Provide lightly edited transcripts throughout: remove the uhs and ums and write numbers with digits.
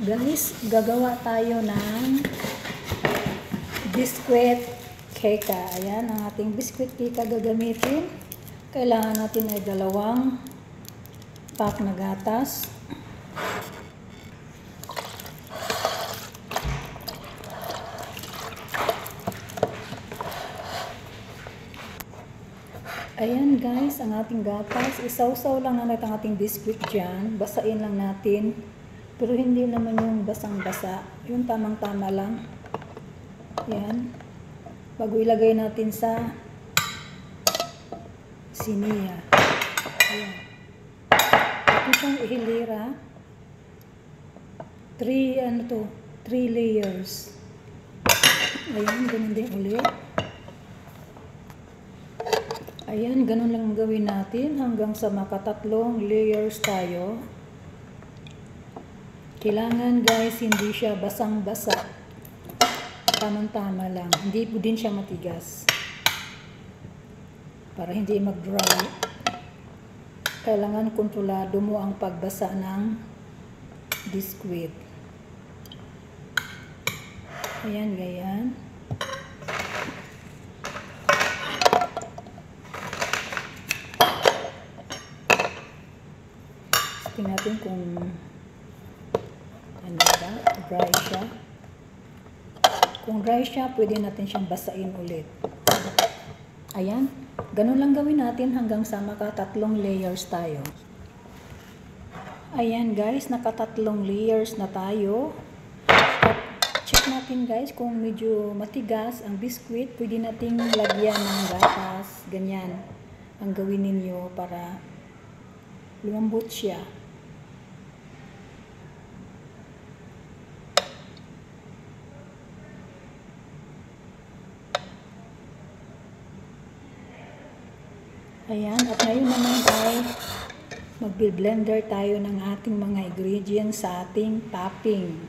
Guys, gagawa tayo ng biscuit cake. Ayan, ang ating biscuit cake gagamitin. Kailangan natin ay 2 pack na gatas. Ayan guys, ang ating gatas. Isaw-saw lang natin ang ating biscuit dyan. Basain lang natin. Pero hindi naman yung basang-basa. Yung tamang-tama lang. Ayan. Bago ilagay natin sa siniya. Ayan. Ito siyang ihilira. 3 layers. Ayan, ganun din ulit. Ayan, ganun lang gawin natin hanggang sa makatatlong layers tayo. Kailangan guys, hindi siya basang-basa. Tamang-tama lang. Hindi po din siya matigas. Para hindi mag-dry. Kailangan kontrolado mo ang pagbasa ng biscuit. Ayan, ganyan. Tingnan natin kung ano ba, dry siya. Kung dry siya, pwede natin siyang basain ulit. Ayan, ganun lang gawin natin hanggang sa makatatlong layers tayo. Ayan guys, nakatatlong layers na tayo. Check natin guys kung medyo matigas ang biscuit, pwede nating lagyan ng gatas. Ganyan ang gawin ninyo para lumambot siya. Ayan, at ngayon naman ay mag-blender tayo ng ating mga ingredients sa ating topping.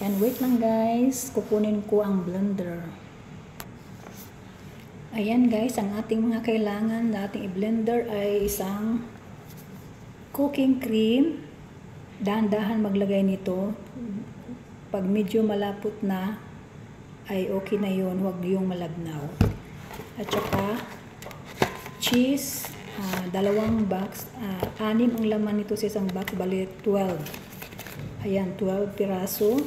And wait lang guys, kukunin ko ang blender. Ayan guys, ang ating mga kailangan na ating i-blender ay isang cooking cream. Dahan-dahan maglagay nito. Pag medyo malapot na, ay okay na yun, huwag yung malabnaw. At saka cheese, 2 box, 6 ang laman nito sa isang box, bali 12. Ayan, 12 piraso.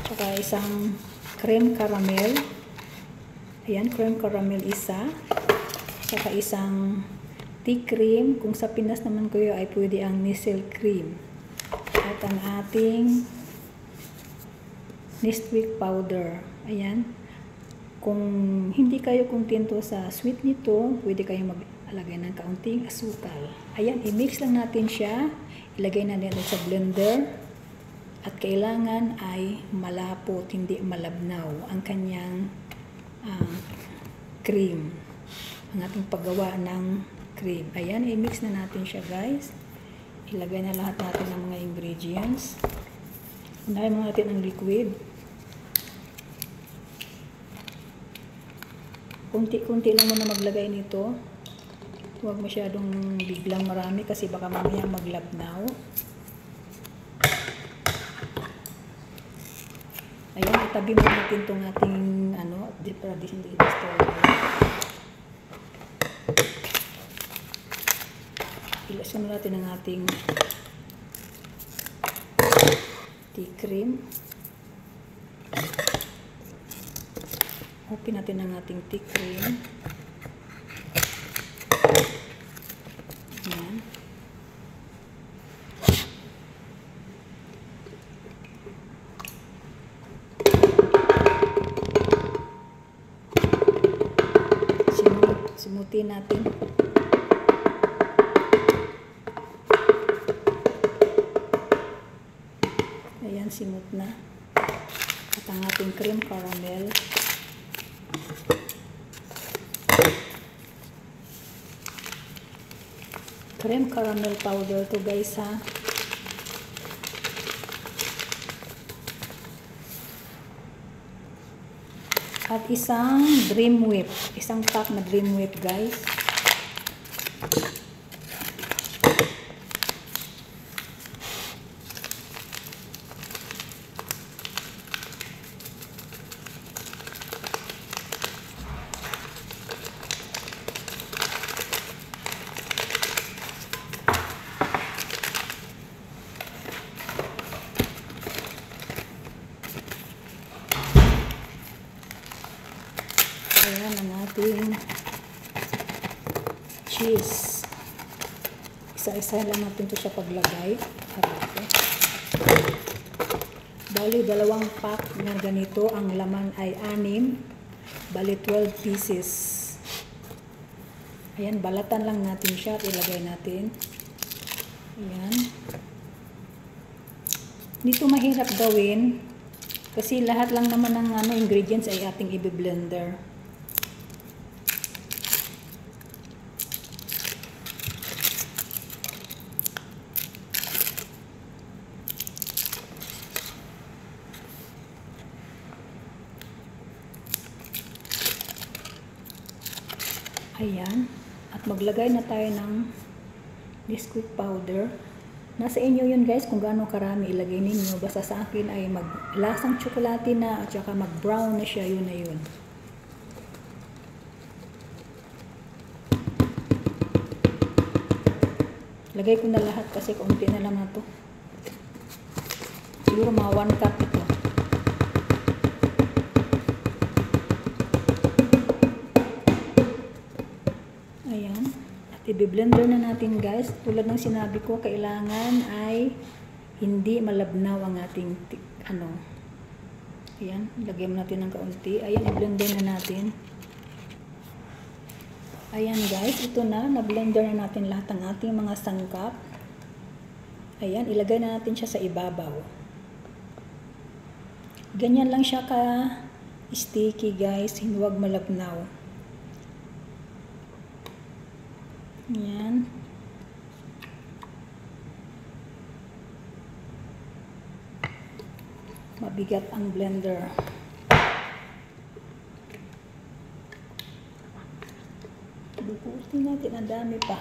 Tsaka isang cream caramel. Ayan, cream caramel isa. Tsaka isang tea cream. Kung sa Pinas naman kayo ay pwede ang Nestle cream. At ang ating Nesquik powder. Ayan. Kung hindi kayo kontento sa sweet nito, pwede kayong maglagay ng kaunting asukal. Ayan, i-mix lang natin siya. Ilagay na natin sa blender. At kailangan ay malapot, hindi malabnaw ang kanyang cream. Ang ating paggawa ng cream. Ayan, i-mix na natin siya guys. Ilagay na lahat natin ng mga ingredients. Unahin mo natin ang liquid. Kunti-kunti lang muna maglagay nito. Huwag masyadong biglang marami kasi baka mamaya maglabnaw. Ayan, itabi mo natin itong ating para hindi i-destroy. Ilasan natin ang ating tea cream. Open natin ang ating tea cream. Ayan. Simutin natin. Ayan, simut na. At ang ating cream caramel. Cream caramel powder to guys ha. At isang Dream Whip. Isang pack na Dream Whip guys. cheese. Isa-isa lang natin ito siya paglagay. Bali, 2 pack na ganito. Ang laman ay 6. Bali, 12 pieces. Ayan, balatan lang natin siya at ilagay natin. Ayan. Dito mahirap gawin kasi lahat lang naman ng ingredients ay ating i-blender. Ayan. At maglagay na tayo ng biscuit powder. Nasa inyo yun guys kung gaano karami ilagay ninyo. Basta sa akin ay lasang tsokolate na at saka mag-brown na siya. Yun na yun. Lagay ko na lahat kasi kaunti na lang na to. Siguro mga 1 cup ito. Ayan. At i-blender na natin guys. Tulad ng sinabi ko, kailangan ay hindi malabnaw ang ating Ayan. Lagyan natin ng kaunti. Ayan, i-blender na natin. Ayan guys, ito na. Na-blender na natin lahat ng ating mga sangkap. Ayan, ilagay na natin siya sa ibabaw. Ganyan lang siya ka-sticky guys. Huwag malabnaw. Ayan. Mabigat ang blender. Bukutin natin, ang dami pa.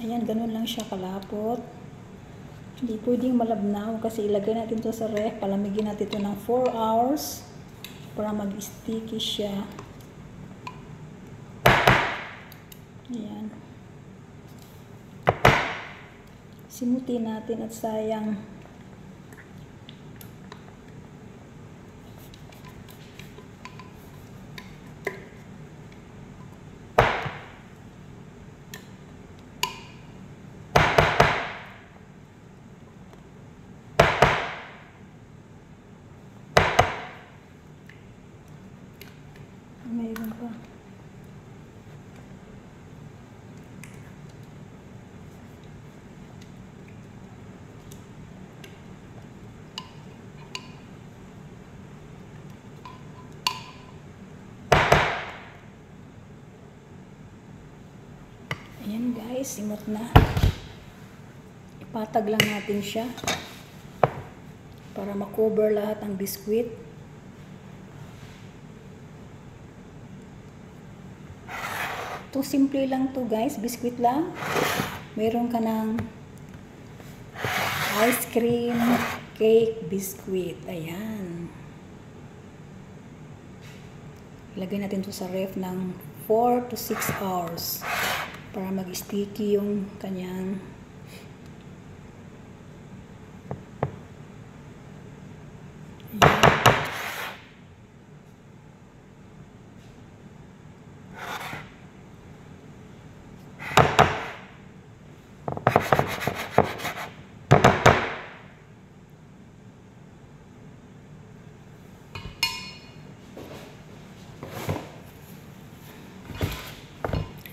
Ayan, ganun lang siya kalapot. Hindi pwedeng malabnaw kasi ilagay natin to sa ref. Palamigin natin to ng 4 hours para mag-sticky siya. Ayan. Simuti natin at sayang. Mayroon pa. Ayan guys, simot na. Ipatag lang natin siya para makover lahat ng biskwit. To simple lang to guys, biskwit lang. Meron ka ng ice cream, cake, biskwit. Ayan. Ilagay natin to sa ref ng 4 to 6 hours para mag-sticky yung kanyang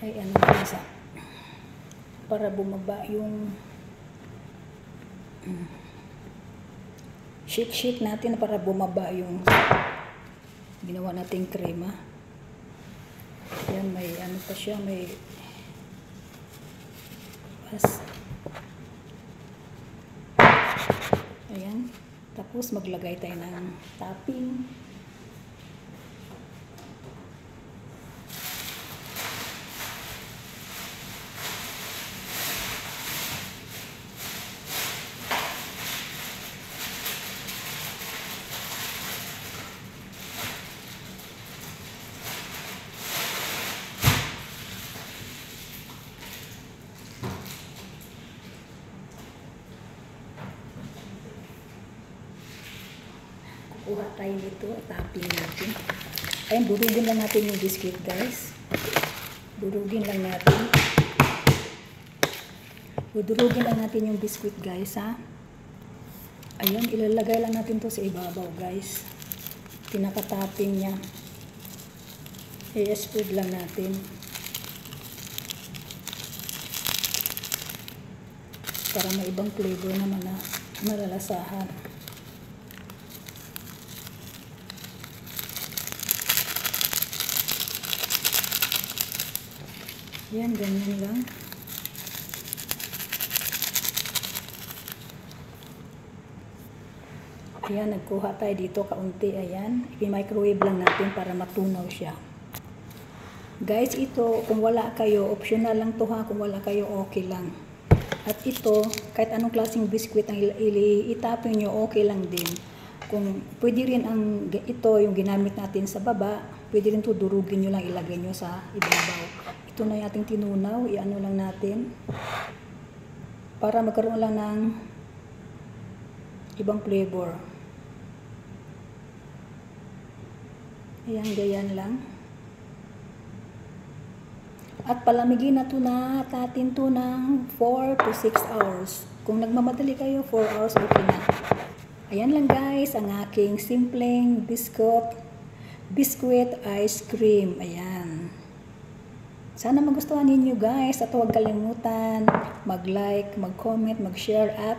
ay ano isa para bumaba yung shake natin para bumaba yung ginawa nating krema. Yan, may ano pa siya, may ayan, tapos maglagay tayo ng topping. Kuha tayo nito at topping natin. Ayan, durugin lang natin yung biscuit, guys. Durugin lang natin. Durugin lang natin yung biscuit, guys, ha. Ayan, ilalagay lang natin to sa ibabaw, guys. Pinakatapping niya. I-spread lang natin. Para may ibang flavor naman na malalasahan. Yan, ganyan lang. Ayan, nagkuha tayo dito kaunti. Ayan, i-microwave lang natin para matunaw siya. Guys, ito, kung wala kayo, optional lang to ha. Kung wala kayo, okay lang. At ito, kahit anong klaseng biskwit ang itapin nyo, okay lang din. Kung pwede rin ito, yung ginamit natin sa baba, pwede rin ito durugin nyo lang, ilagay nyo sa ibabaw. Ito na yung ating tinunaw, i-ano lang natin. Para magkaroon lang ng ibang flavor. Ayan, ganyan lang. At palamigin na ito natin ito ng 4 to 6 hours. Kung nagmamadali kayo, 4 hours, okay na. Ayan lang guys, ang aking simpleng biscuit ice cream. Ayan. Sana magustuhan ninyo guys. At huwag kalimutan mag-like, mag-comment, mag-share at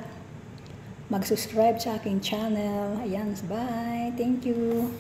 mag-subscribe sa aking channel. Ayan, bye. Thank you.